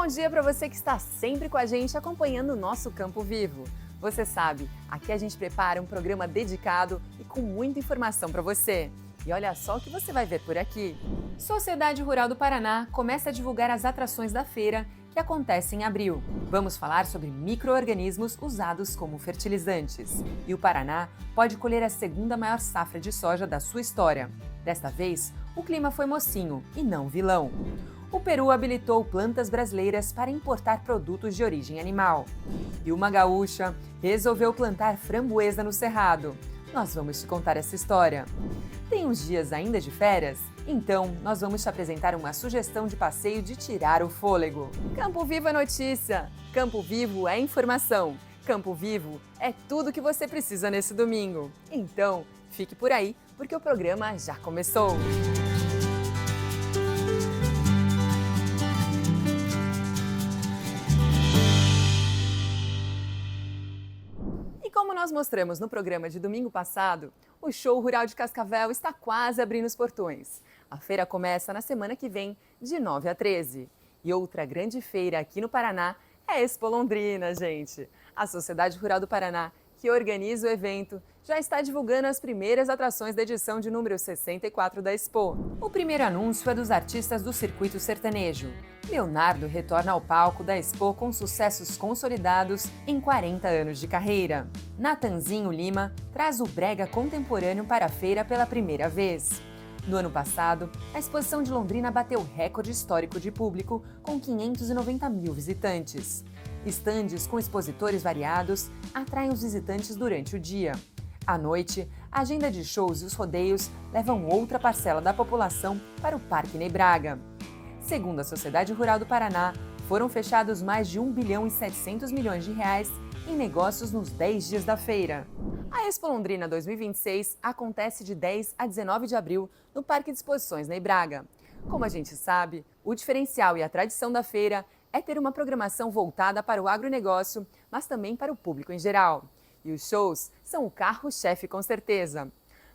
Bom dia para você que está sempre com a gente acompanhando o nosso Campo Vivo. Você sabe, aqui a gente prepara um programa dedicado e com muita informação para você. E olha só o que você vai ver por aqui. Sociedade Rural do Paraná começa a divulgar as atrações da feira que acontece em abril. Vamos falar sobre micro-organismos usados como fertilizantes. E o Paraná pode colher a segunda maior safra de soja da sua história. Desta vez, o clima foi mocinho e não vilão. O Peru habilitou plantas brasileiras para importar produtos de origem animal. E uma gaúcha resolveu plantar framboesa no Cerrado. Nós vamos te contar essa história. Tem uns dias ainda de férias? Então, nós vamos te apresentar uma sugestão de passeio de tirar o fôlego. Campo Vivo é notícia, Campo Vivo é informação, Campo Vivo é tudo que você precisa nesse domingo. Então, fique por aí, porque o programa já começou. Como nós mostramos no programa de domingo passado, o Show Rural de Cascavel está quase abrindo os portões. A feira começa na semana que vem, de 9 a 13. E outra grande feira aqui no Paraná é a Expo Londrina, gente. A Sociedade Rural do Paraná, que organiza o evento, já está divulgando as primeiras atrações da edição de número 64 da Expo. O primeiro anúncio é dos artistas do circuito sertanejo. Leonardo retorna ao palco da Expo com sucessos consolidados em 40 anos de carreira. Natanzinho Lima traz o brega contemporâneo para a feira pela primeira vez. No ano passado, a exposição de Londrina bateu recorde histórico de público, com 590 mil visitantes. Estandes com expositores variados atraem os visitantes durante o dia. À noite, a agenda de shows e os rodeios levam outra parcela da população para o Parque Ney Braga. Segundo a Sociedade Rural do Paraná, foram fechados mais de 1 bilhão e 700 milhões de reais em negócios nos 10 dias da feira. A Expo Londrina 2026 acontece de 10 a 19 de abril no Parque de Exposições Ney Braga. Como a gente sabe, o diferencial e a tradição da feira é ter uma programação voltada para o agronegócio, mas também para o público em geral. E os shows são o carro-chefe com certeza.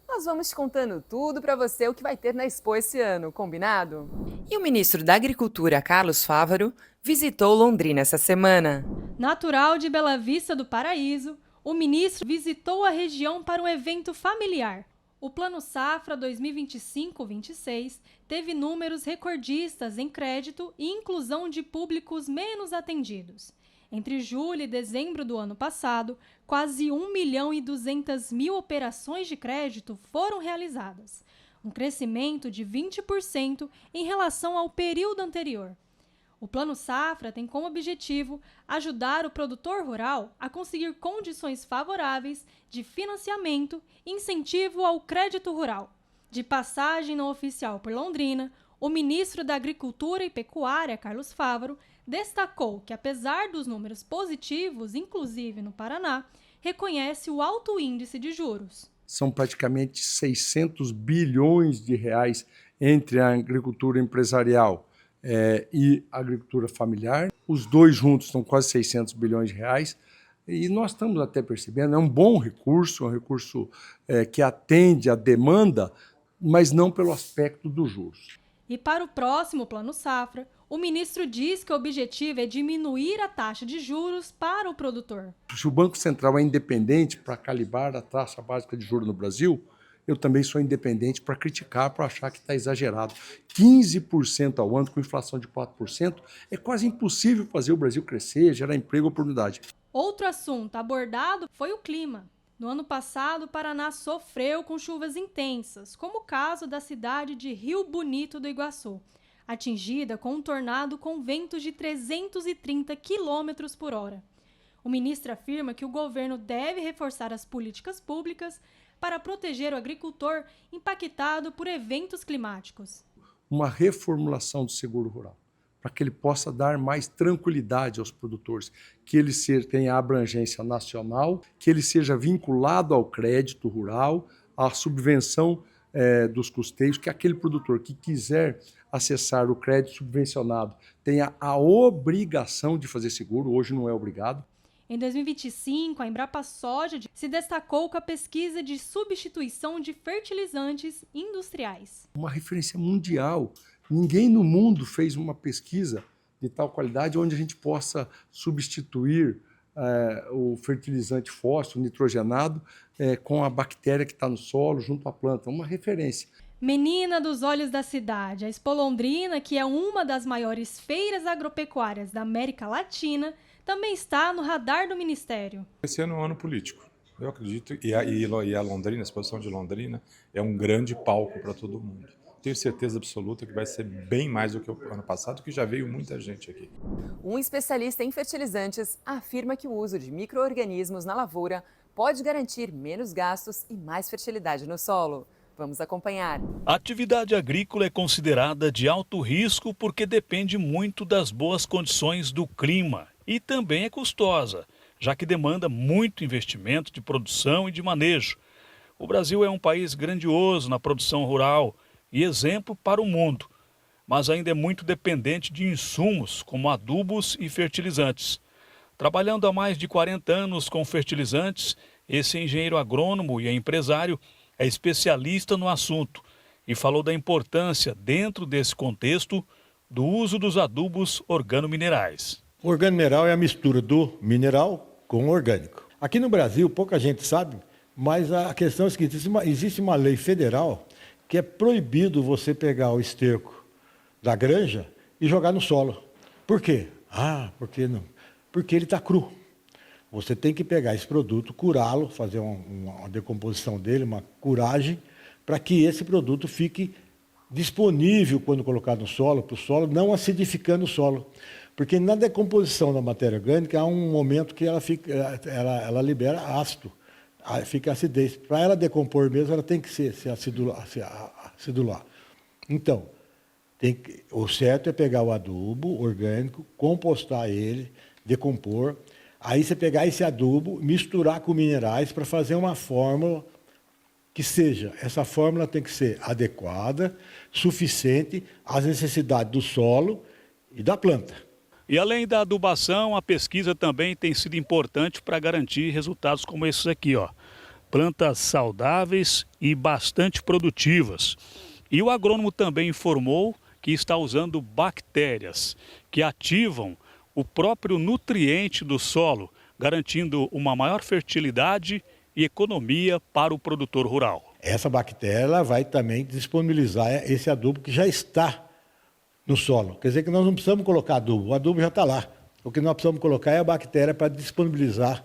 Nós vamos te contando tudo para você o que vai ter na Expo esse ano, combinado? E o ministro da Agricultura, Carlos Fávaro, visitou Londrina essa semana. Natural de Bela Vista do Paraíso, o ministro visitou a região para um evento familiar. O Plano Safra 2025-26 teve números recordistas em crédito e inclusão de públicos menos atendidos. Entre julho e dezembro do ano passado, quase 1 milhão e 200 mil operações de crédito foram realizadas, um crescimento de 20% em relação ao período anterior. O Plano Safra tem como objetivo ajudar o produtor rural a conseguir condições favoráveis de financiamento e incentivo ao crédito rural. De passagem não oficial por Londrina, o ministro da Agricultura e Pecuária, Carlos Fávaro, destacou que, apesar dos números positivos, inclusive no Paraná, reconhece o alto índice de juros. São praticamente 600 bilhões de reais entre a agricultura empresarial e a agricultura familiar. Os dois juntos são quase 600 bilhões de reais. E nós estamos até percebendo, é um bom recurso, que atende à demanda, mas não pelo aspecto dos juros. E para o próximo Plano Safra, o ministro diz que o objetivo é diminuir a taxa de juros para o produtor. Se o Banco Central é independente para calibrar a taxa básica de juros no Brasil, eu também sou independente para criticar, para achar que está exagerado. 15% ao ano, com inflação de 4%, é quase impossível fazer o Brasil crescer, gerar emprego e oportunidade. Outro assunto abordado foi o clima. No ano passado, o Paraná sofreu com chuvas intensas, como o caso da cidade de Rio Bonito do Iguaçu, atingida com um tornado com ventos de 330 km por hora. O ministro afirma que o governo deve reforçar as políticas públicas para proteger o agricultor impactado por eventos climáticos. Uma reformulação do seguro rural, para que ele possa dar mais tranquilidade aos produtores, que ele tenha abrangência nacional, que ele seja vinculado ao crédito rural, à subvenção dos custeios, que aquele produtor que quiser acessar o crédito subvencionado tenha a obrigação de fazer seguro, hoje não é obrigado. Em 2025, a Embrapa Soja se destacou com a pesquisa de substituição de fertilizantes industriais. Uma referência mundial. Ninguém no mundo fez uma pesquisa de tal qualidade onde a gente possa substituir o fertilizante fósforo nitrogenado com a bactéria que está no solo junto à planta, uma referência. Menina dos olhos da cidade, a Expo Londrina, que é uma das maiores feiras agropecuárias da América Latina, também está no radar do Ministério. Esse ano é um ano político, eu acredito, e a Londrina, a exposição de Londrina, é um grande palco para todo mundo. Tenho certeza absoluta que vai ser bem mais do que o ano passado, que já veio muita gente aqui. Um especialista em fertilizantes afirma que o uso de micro-organismos na lavoura pode garantir menos gastos e mais fertilidade no solo. Vamos acompanhar. A atividade agrícola é considerada de alto risco porque depende muito das boas condições do clima e também é custosa, já que demanda muito investimento de produção e de manejo. O Brasil é um país grandioso na produção rural e exemplo para o mundo, mas ainda é muito dependente de insumos como adubos e fertilizantes. Trabalhando há mais de 40 anos com fertilizantes, esse engenheiro agrônomo e empresário é especialista no assunto e falou da importância, dentro desse contexto, do uso dos adubos organominerais. O organomineral é a mistura do mineral com o orgânico. Aqui no Brasil, pouca gente sabe, mas a questão é a seguinte, existe uma lei federal que é proibido você pegar o esterco da granja e jogar no solo. Por quê? Porque não? Porque ele está cru. Você tem que pegar esse produto, curá-lo, fazer uma decomposição dele, uma curagem, para que esse produto fique disponível quando colocado no solo, para o solo, não acidificando o solo. Porque na decomposição da matéria orgânica há um momento que ela libera ácido, fica acidez. Para ela decompor mesmo, ela tem que se acidular. Então, o certo é pegar o adubo orgânico, compostar ele, decompor. Aí você pegar esse adubo, misturar com minerais para fazer uma fórmula que seja, essa fórmula tem que ser adequada, suficiente às necessidades do solo e da planta. E além da adubação, a pesquisa também tem sido importante para garantir resultados como esses aqui, ó. Plantas saudáveis e bastante produtivas. E o agrônomo também informou que está usando bactérias que ativam o próprio nutriente do solo, garantindo uma maior fertilidade e economia para o produtor rural. Essa bactéria ela vai também disponibilizar esse adubo que já está no solo. Quer dizer que nós não precisamos colocar adubo, o adubo já está lá. O que nós precisamos colocar é a bactéria para disponibilizar.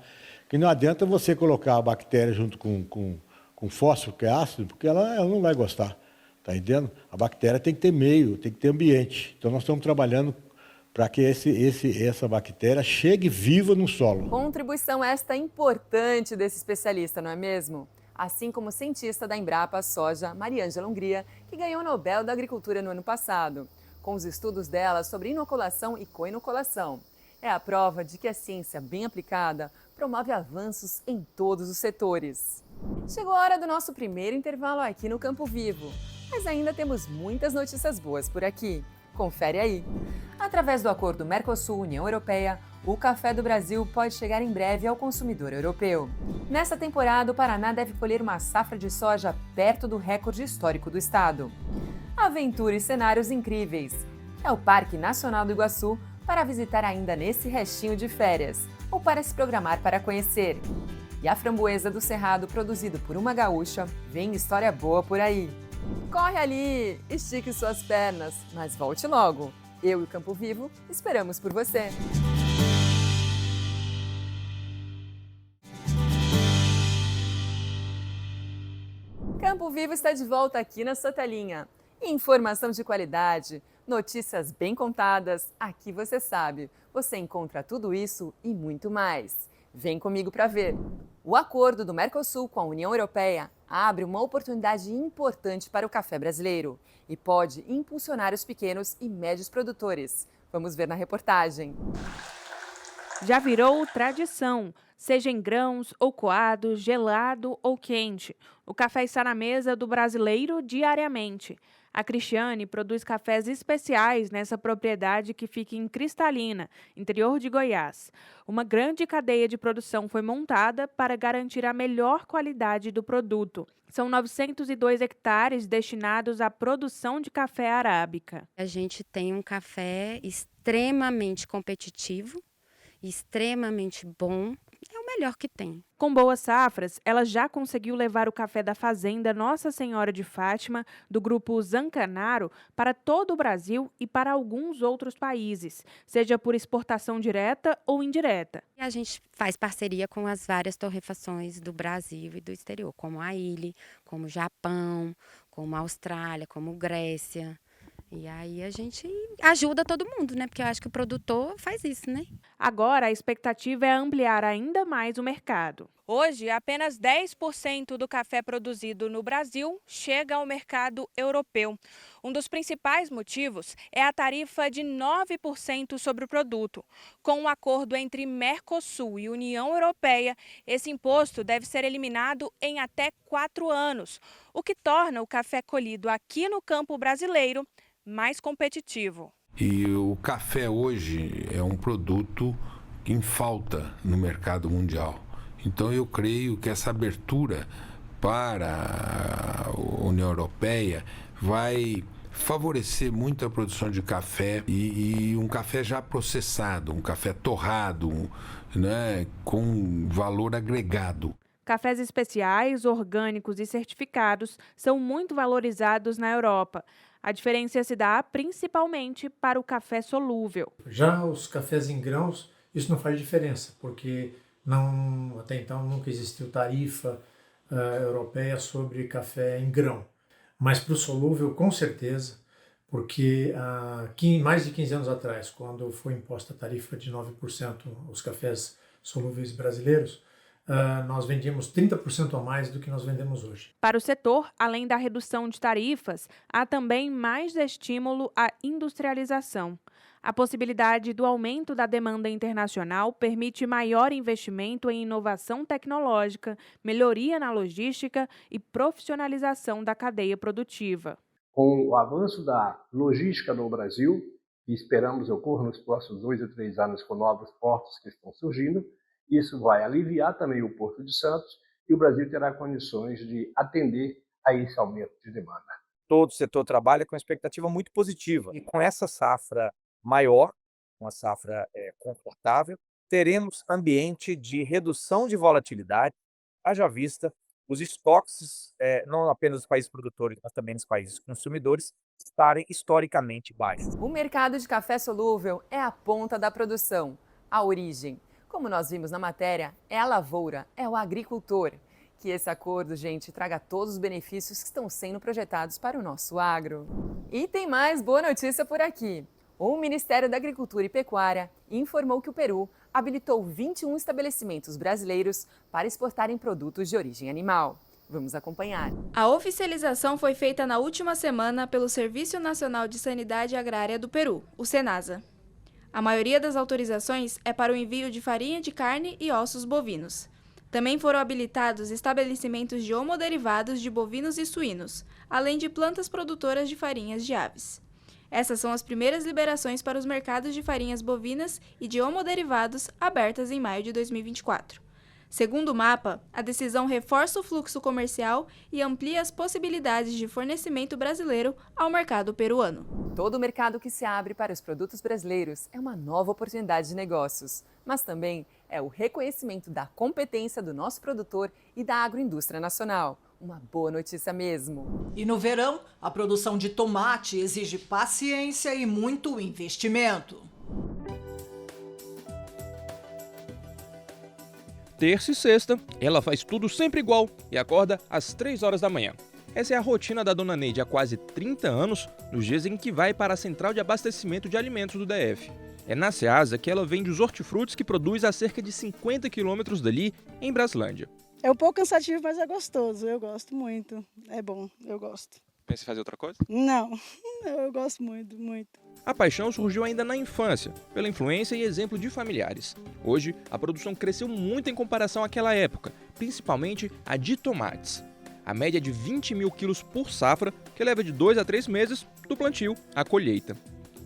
Que não adianta você colocar a bactéria junto com fósforo, que é ácido, porque ela não vai gostar. Está entendendo? A bactéria tem que ter meio, tem que ter ambiente. Então nós estamos trabalhando para que essa bactéria chegue viva no solo. Contribuição esta importante desse especialista, não é mesmo? Assim como cientista da Embrapa Soja, Mariângela Hungria, que ganhou o Nobel da Agricultura no ano passado, com os estudos dela sobre inoculação e coinoculação. É a prova de que a ciência bem aplicada promove avanços em todos os setores. Chegou a hora do nosso primeiro intervalo aqui no Campo Vivo, mas ainda temos muitas notícias boas por aqui. Confere aí. Através do acordo Mercosul-União Europeia, o café do Brasil pode chegar em breve ao consumidor europeu. Nessa temporada, o Paraná deve colher uma safra de soja perto do recorde histórico do estado. Aventura e cenários incríveis. É o Parque Nacional do Iguaçu para visitar ainda nesse restinho de férias ou para se programar para conhecer. E a framboesa do Cerrado, produzido por uma gaúcha, vem história boa por aí. Corre ali, estique suas pernas, mas volte logo. Eu e o Campo Vivo esperamos por você. Campo Vivo está de volta aqui na sua telinha. Informação de qualidade, notícias bem contadas, aqui você sabe. Você encontra tudo isso e muito mais. Vem comigo para ver. O acordo do Mercosul com a União Europeia abre uma oportunidade importante para o café brasileiro e pode impulsionar os pequenos e médios produtores. Vamos ver na reportagem. Já virou tradição, seja em grãos ou coado, gelado ou quente. O café está na mesa do brasileiro diariamente. A Cristiane produz cafés especiais nessa propriedade que fica em Cristalina, interior de Goiás. Uma grande cadeia de produção foi montada para garantir a melhor qualidade do produto. São 902 hectares destinados à produção de café arábica. A gente tem um café extremamente competitivo, extremamente bom, é o melhor que tem. Com boas safras, ela já conseguiu levar o café da fazenda Nossa Senhora de Fátima, do grupo Zancanaro, para todo o Brasil e para alguns outros países, seja por exportação direta ou indireta. E a gente faz parceria com as várias torrefações do Brasil e do exterior, como a Ilha, como o Japão, como a Austrália, como Grécia. E aí a gente ajuda todo mundo, né? Porque eu acho que o produtor faz isso, né? Agora, a expectativa é ampliar ainda mais o mercado. Hoje, apenas 10% do café produzido no Brasil chega ao mercado europeu. Um dos principais motivos é a tarifa de 9% sobre o produto. Com um acordo entre Mercosul e União Europeia, esse imposto deve ser eliminado em até 4 anos, o que torna o café colhido aqui no campo brasileiro mais competitivo. E o café hoje é um produto em falta no mercado mundial. Então eu creio que essa abertura para a União Europeia vai favorecer muito a produção de café e um café já processado, um café torrado, né, com valor agregado. Cafés especiais, orgânicos e certificados são muito valorizados na Europa. A diferença se dá principalmente para o café solúvel. Já os cafés em grãos, isso não faz diferença, porque até então nunca existiu tarifa europeia sobre café em grão. Mas para o solúvel, com certeza, porque mais de 15 anos atrás, quando foi imposta a tarifa de 9% aos cafés solúveis brasileiros, nós vendíamos 30% a mais do que nós vendemos hoje. Para o setor, além da redução de tarifas, há também mais estímulo à industrialização. A possibilidade do aumento da demanda internacional permite maior investimento em inovação tecnológica, melhoria na logística e profissionalização da cadeia produtiva. Com o avanço da logística no Brasil, que esperamos ocorra nos próximos 2 a 3 anos com novos portos que estão surgindo, isso vai aliviar também o Porto de Santos e o Brasil terá condições de atender a esse aumento de demanda. Todo o setor trabalha com uma expectativa muito positiva. E com essa safra maior, uma safra confortável, teremos ambiente de redução de volatilidade, haja vista os estoques, não apenas dos países produtores, mas também dos países consumidores, estarem historicamente baixos. O mercado de café solúvel é a ponta da produção, a origem. Como nós vimos na matéria, é a lavoura, é o agricultor. Que esse acordo, gente, traga todos os benefícios que estão sendo projetados para o nosso agro. E tem mais boa notícia por aqui. O Ministério da Agricultura e Pecuária informou que o Peru habilitou 21 estabelecimentos brasileiros para exportarem produtos de origem animal. Vamos acompanhar. A oficialização foi feita na última semana pelo Serviço Nacional de Sanidade Agrária do Peru, o SENASA. A maioria das autorizações é para o envio de farinha de carne e ossos bovinos. Também foram habilitados estabelecimentos de homoderivados de bovinos e suínos, além de plantas produtoras de farinhas de aves. Essas são as primeiras liberações para os mercados de farinhas bovinas e de homoderivados abertas em maio de 2024. Segundo o mapa, a decisão reforça o fluxo comercial e amplia as possibilidades de fornecimento brasileiro ao mercado peruano. Todo mercado que se abre para os produtos brasileiros é uma nova oportunidade de negócios, mas também é o reconhecimento da competência do nosso produtor e da agroindústria nacional. Uma boa notícia mesmo. E no verão, a produção de tomate exige paciência e muito investimento. Terça e sexta, ela faz tudo sempre igual e acorda às 3 horas da manhã. Essa é a rotina da dona Neide há quase 30 anos, nos dias em que vai para a central de abastecimento de alimentos do DF. É na Ceasa que ela vende os hortifrutis que produz a cerca de 50 quilômetros dali, em Braslândia. É um pouco cansativo, mas é gostoso. Eu gosto muito. É bom, eu gosto. Pensa em fazer outra coisa? Não, eu gosto muito, muito. A paixão surgiu ainda na infância, pela influência e exemplo de familiares. Hoje, a produção cresceu muito em comparação àquela época, principalmente a de tomates. a média é de 20 mil quilos por safra, que leva de 2 a 3 meses do plantio à colheita.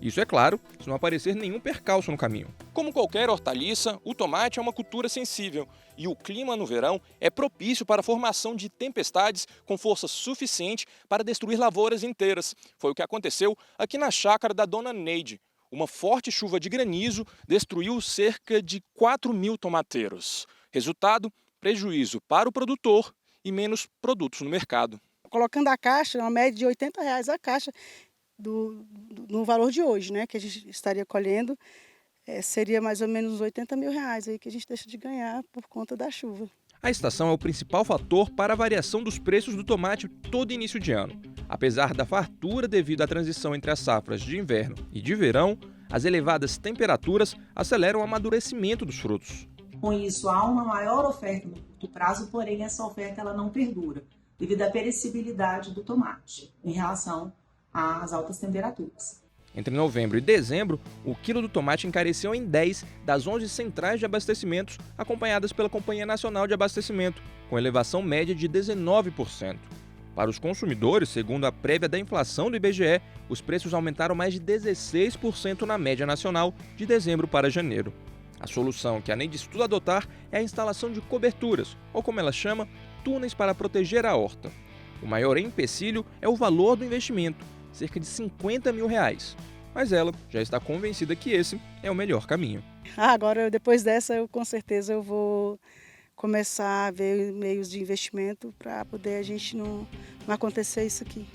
Isso é claro, se não aparecer nenhum percalço no caminho. Como qualquer hortaliça, o tomate é uma cultura sensível e o clima no verão é propício para a formação de tempestades com força suficiente para destruir lavouras inteiras. Foi o que aconteceu aqui na chácara da Dona Neide. Uma forte chuva de granizo destruiu cerca de 4 mil tomateiros. Resultado, prejuízo para o produtor e menos produtos no mercado. Colocando a caixa, uma média de R$80 a caixa no valor de hoje, né, que a gente estaria colhendo, seria mais ou menos uns R$80 mil aí que a gente deixa de ganhar por conta da chuva. A estação é o principal fator para a variação dos preços do tomate todo início de ano. Apesar da fartura devido à transição entre as safras de inverno e de verão, as elevadas temperaturas aceleram o amadurecimento dos frutos. Com isso, há uma maior oferta no curto prazo, porém essa oferta ela não perdura, devido à perecibilidade do tomate em relação às altas temperaturas. Entre novembro e dezembro, o quilo do tomate encareceu em 10 das 11 centrais de abastecimentos acompanhadas pela Companhia Nacional de Abastecimento, com elevação média de 19%. Para os consumidores, segundo a prévia da inflação do IBGE, os preços aumentaram mais de 16% na média nacional de dezembro para janeiro. A solução que a Neide estuda adotar é a instalação de coberturas, ou como ela chama, túneis para proteger a horta. O maior empecilho é o valor do investimento, cerca de R$50 mil. Mas ela já está convencida que esse é o melhor caminho. Agora, depois dessa, com certeza eu vou começar a ver meios de investimento para poder a gente não acontecer isso aqui.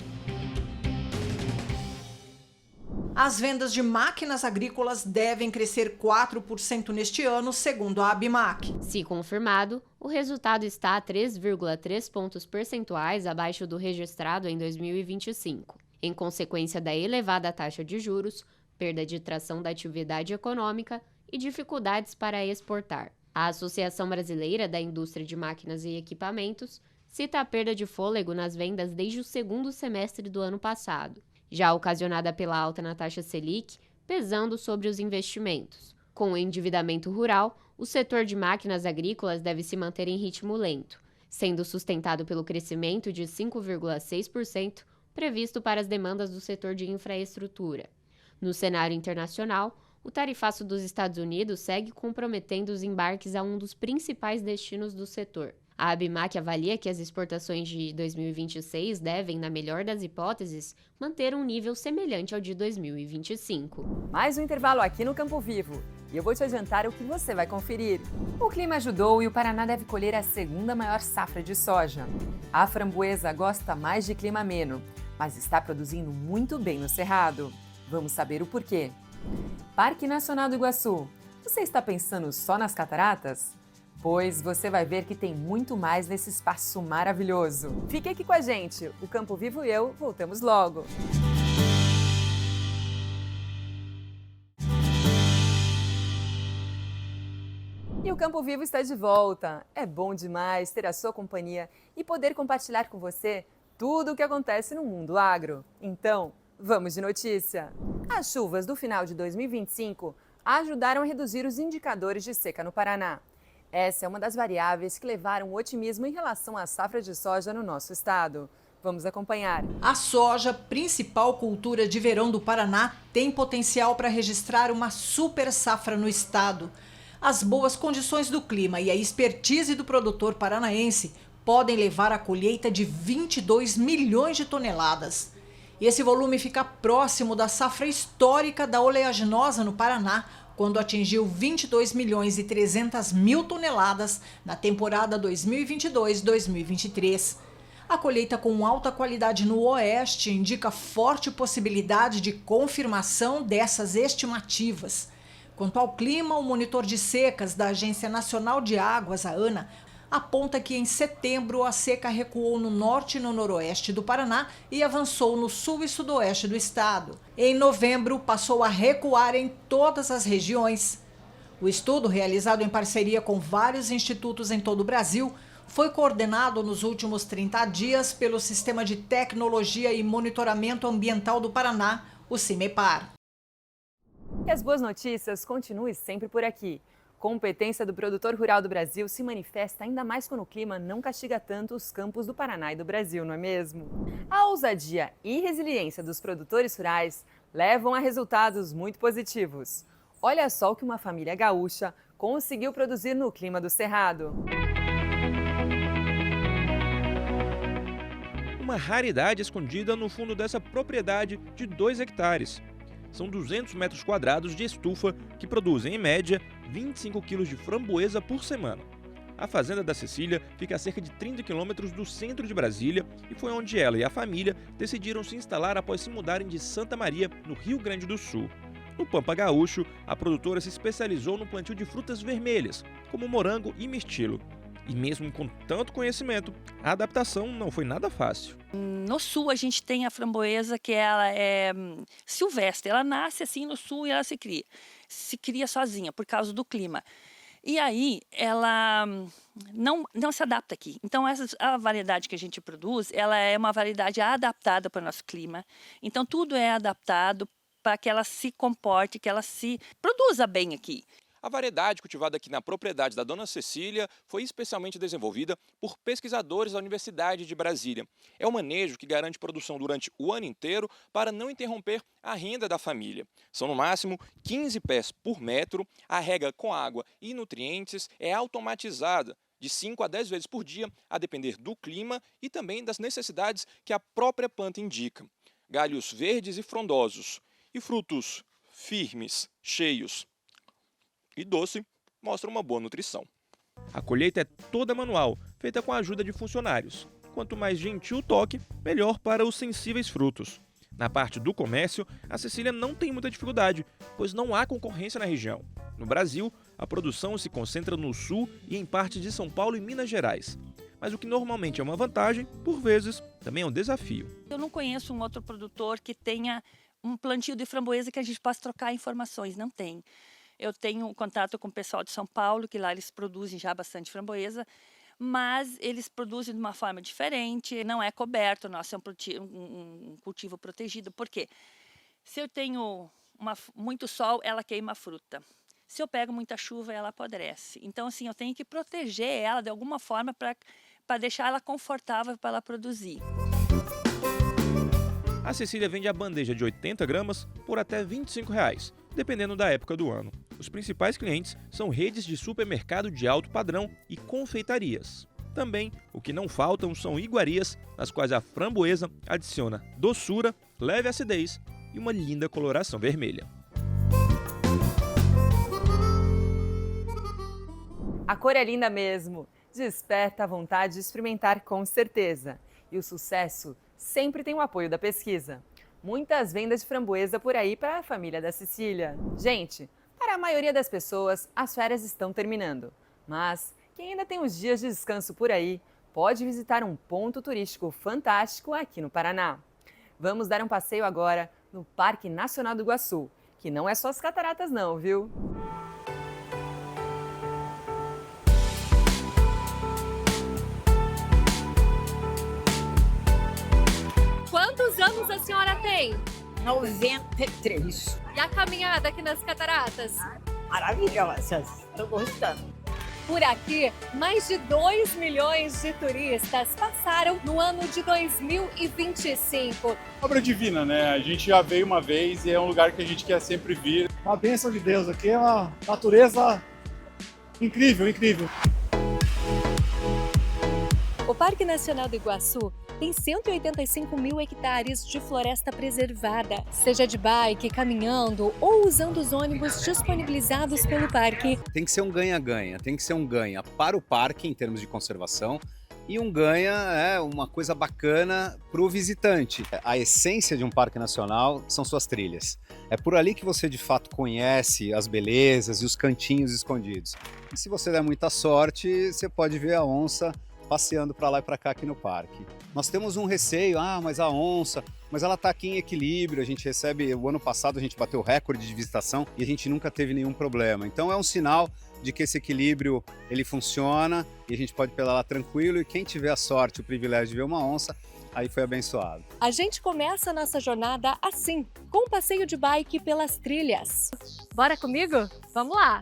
As vendas de máquinas agrícolas devem crescer 4% neste ano, segundo a Abimac. Se confirmado, o resultado está a 3,3 pontos percentuais abaixo do registrado em 2025, em consequência da elevada taxa de juros, perda de tração da atividade econômica e dificuldades para exportar. A Associação Brasileira da Indústria de Máquinas e Equipamentos cita a perda de fôlego nas vendas desde o segundo semestre do ano passado, já ocasionada pela alta na taxa Selic, pesando sobre os investimentos. Com o endividamento rural, o setor de máquinas agrícolas deve se manter em ritmo lento, sendo sustentado pelo crescimento de 5,6% previsto para as demandas do setor de infraestrutura. No cenário internacional, o tarifaço dos Estados Unidos segue comprometendo os embarques a um dos principais destinos do setor. A Abimac avalia que as exportações de 2026 devem, na melhor das hipóteses, manter um nível semelhante ao de 2025. Mais um intervalo aqui no Campo Vivo. E eu vou te adiantar o que você vai conferir. O clima ajudou e o Paraná deve colher a segunda maior safra de soja. A framboesa gosta mais de clima ameno, mas está produzindo muito bem no Cerrado. Vamos saber o porquê. Parque Nacional do Iguaçu. Você está pensando só nas cataratas? Pois você vai ver que tem muito mais nesse espaço maravilhoso. Fique aqui com a gente. O Campo Vivo e eu voltamos logo. E o Campo Vivo está de volta. É bom demais ter a sua companhia e poder compartilhar com você tudo o que acontece no mundo agro. Então, vamos de notícia. As chuvas do final de 2025 ajudaram a reduzir os indicadores de seca no Paraná. Essa é uma das variáveis que levaram o otimismo em relação à safra de soja no nosso estado. Vamos acompanhar. A soja, principal cultura de verão do Paraná, tem potencial para registrar uma super safra no estado. As boas condições do clima e a expertise do produtor paranaense podem levar à colheita de 22 milhões de toneladas. Esse volume fica próximo da safra histórica da oleaginosa no Paraná, quando atingiu 22 milhões e 300 mil toneladas na temporada 2022-2023. A colheita com alta qualidade no Oeste indica forte possibilidade de confirmação dessas estimativas. Quanto ao clima, o monitor de secas da Agência Nacional de Águas, a ANA, aponta que em setembro a seca recuou no norte e no noroeste do Paraná e avançou no sul e sudoeste do estado. Em novembro, passou a recuar em todas as regiões. O estudo, realizado em parceria com vários institutos em todo o Brasil, foi coordenado nos últimos 30 dias pelo Sistema de Tecnologia e Monitoramento Ambiental do Paraná, o CIMEPAR. E as boas notícias continuem sempre por aqui. Competência do produtor rural do Brasil se manifesta ainda mais quando o clima não castiga tanto os campos do Paraná e do Brasil, não é mesmo? A ousadia e resiliência dos produtores rurais levam a resultados muito positivos. Olha só o que uma família gaúcha conseguiu produzir no clima do Cerrado. Uma raridade escondida no fundo dessa propriedade de 2 hectares. São 200 metros quadrados de estufa que produzem, em média, 25 quilos de framboesa por semana. A fazenda da Cecília fica a cerca de 30 quilômetros do centro de Brasília e foi onde ela e a família decidiram se instalar após se mudarem de Santa Maria, no Rio Grande do Sul. No Pampa Gaúcho, a produtora se especializou no plantio de frutas vermelhas, como morango e mirtilo. E mesmo com tanto conhecimento, a adaptação não foi nada fácil. No sul a gente tem a framboesa que ela é silvestre, ela nasce assim no sul e ela se cria sozinha por causa do clima. E aí ela não se adapta aqui. Então a variedade que a gente produz, ela é uma variedade adaptada para o nosso clima. Então tudo é adaptado para que ela se comporte, que ela se produza bem aqui. A variedade cultivada aqui na propriedade da Dona Cecília foi especialmente desenvolvida por pesquisadores da Universidade de Brasília. É um manejo que garante produção durante o ano inteiro para não interromper a renda da família. São no máximo 15 pés por metro, a rega com água e nutrientes é automatizada de 5 a 10 vezes por dia, a depender do clima e também das necessidades que a própria planta indica. Galhos verdes e frondosos e frutos firmes, cheios e doce mostra uma boa nutrição. A colheita é toda manual, feita com a ajuda de funcionários. Quanto mais gentil o toque, melhor para os sensíveis frutos. Na parte do comércio, a Cecília não tem muita dificuldade, pois não há concorrência na região. No Brasil, a produção se concentra no sul e em partes de São Paulo e Minas Gerais. Mas o que normalmente é uma vantagem, por vezes, também é um desafio. Eu não conheço um outro produtor que tenha um plantio de framboesa que a gente possa trocar informações, não tem. Eu tenho contato com o pessoal de São Paulo, que lá eles produzem já bastante framboesa, mas eles produzem de uma forma diferente, não é coberto, nosso é um cultivo protegido. Por quê? Se eu tenho muito sol, ela queima a fruta. Se eu pego muita chuva, ela apodrece. Então, assim, eu tenho que proteger ela de alguma forma para deixar ela confortável para ela produzir. A Cecília vende a bandeja de 80 gramas por até R$ 25, dependendo da época do ano. Os principais clientes são redes de supermercado de alto padrão e confeitarias. Também, o que não faltam são iguarias, nas quais a framboesa adiciona doçura, leve acidez e uma linda coloração vermelha. A cor é linda mesmo, desperta a vontade de experimentar com certeza. E o sucesso sempre tem o apoio da pesquisa. Muitas vendas de framboesa por aí para a família da Cecília. Gente, para a maioria das pessoas, as férias estão terminando. Mas quem ainda tem uns dias de descanso por aí, pode visitar um ponto turístico fantástico aqui no Paraná. Vamos dar um passeio agora no Parque Nacional do Iguaçu, que não é só as cataratas não, viu? Quantos anos a senhora tem? 93. E a caminhada aqui nas cataratas? Maravilhosas, estou gostando. Por aqui, mais de 2 milhões de turistas passaram no ano de 2025. Obra divina, né? A gente já veio uma vez e é um lugar que a gente quer sempre vir. Uma bênção de Deus aqui, é uma natureza incrível, incrível. O Parque Nacional do Iguaçu tem 185 mil hectares de floresta preservada, seja de bike, caminhando ou usando os ônibus disponibilizados pelo parque. Tem que ser um ganha-ganha, tem que ser um ganha para o parque em termos de conservação e um ganha é uma coisa bacana para o visitante. A essência de um parque nacional são suas trilhas. É por ali que você de fato conhece as belezas e os cantinhos escondidos. E se você der muita sorte, você pode ver a onça passeando para lá e para cá aqui no parque. Nós temos um receio, mas a onça, mas ela está aqui em equilíbrio, a gente recebe, o ano passado a gente bateu o recorde de visitação e a gente nunca teve nenhum problema. Então é um sinal de que esse equilíbrio ele funciona e a gente pode pedalar tranquilo e quem tiver a sorte, o privilégio de ver uma onça, aí foi abençoado. A gente começa a nossa jornada assim, com um passeio de bike pelas trilhas. Bora comigo? Vamos lá!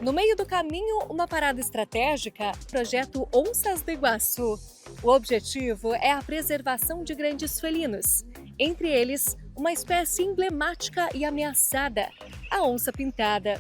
No meio do caminho, uma parada estratégica, projeto Onças do Iguaçu. O objetivo é a preservação de grandes felinos, entre eles uma espécie emblemática e ameaçada, a onça pintada.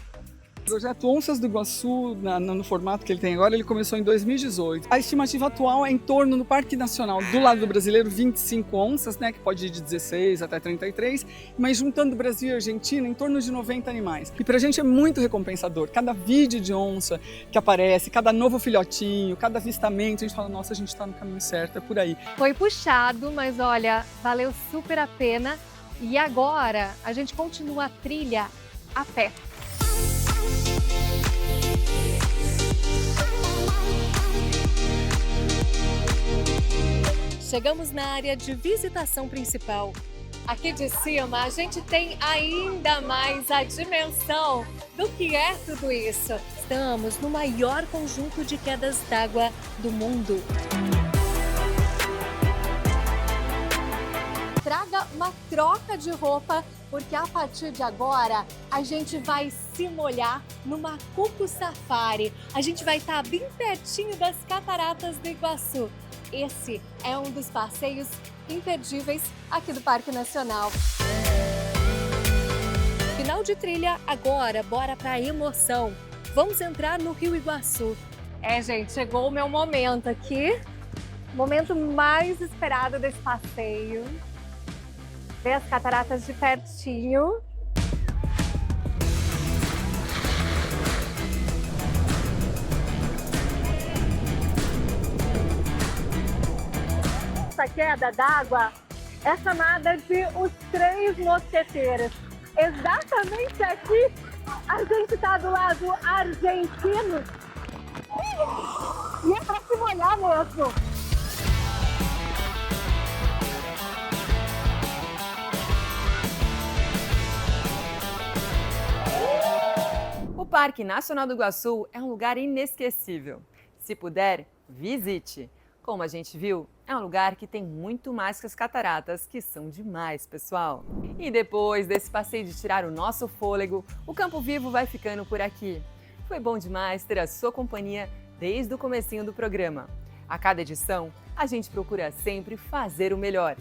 O projeto Onças do Iguaçu, no formato que ele tem agora, ele começou em 2018. A estimativa atual é em torno, no Parque Nacional do lado do brasileiro, 25 onças, né, que pode ir de 16 até 33, mas juntando Brasil e Argentina, em torno de 90 animais. E pra gente é muito recompensador. Cada vídeo de onça que aparece, cada novo filhotinho, cada avistamento, a gente fala, nossa, a gente tá no caminho certo, é por aí. Foi puxado, mas olha, valeu super a pena. E agora a gente continua a trilha a pé. Chegamos na área de visitação principal. Aqui de cima a gente tem ainda mais a dimensão do que é tudo isso. Estamos no maior conjunto de quedas d'água do mundo. Traga uma troca de roupa, porque a partir de agora a gente vai se molhar no Macuco Safari. A gente vai estar bem pertinho das Cataratas do Iguaçu. Esse é um dos passeios imperdíveis aqui do Parque Nacional. Final de trilha agora, bora pra emoção. Vamos entrar no Rio Iguaçu. Gente, chegou o meu momento aqui. Momento mais esperado desse passeio. Ver as cataratas de pertinho. Essa queda d'água é chamada de os Três Mosqueteiros. Exatamente aqui a gente está do lado argentino e é para se molhar mesmo. O Parque Nacional do Iguaçu é um lugar inesquecível. Se puder, visite. Como a gente viu, é um lugar que tem muito mais que as cataratas, que são demais, pessoal. E depois desse passeio de tirar o nosso fôlego, o Campo Vivo vai ficando por aqui. Foi bom demais ter a sua companhia desde o comecinho do programa. A cada edição, a gente procura sempre fazer o melhor.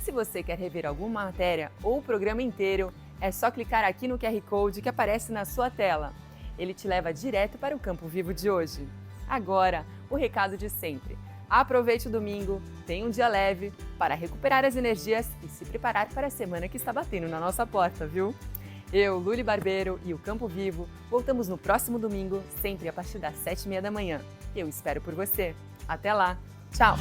Se você quer rever alguma matéria ou o programa inteiro, é só clicar aqui no QR Code que aparece na sua tela. Ele te leva direto para o Campo Vivo de hoje. Agora, o recado de sempre. Aproveite o domingo, tenha um dia leve para recuperar as energias e se preparar para a semana que está batendo na nossa porta, viu? Eu, Luli Barbeiro e o Campo Vivo voltamos no próximo domingo, sempre a partir das 7h30 da manhã. Eu espero por você. Até lá. Tchau!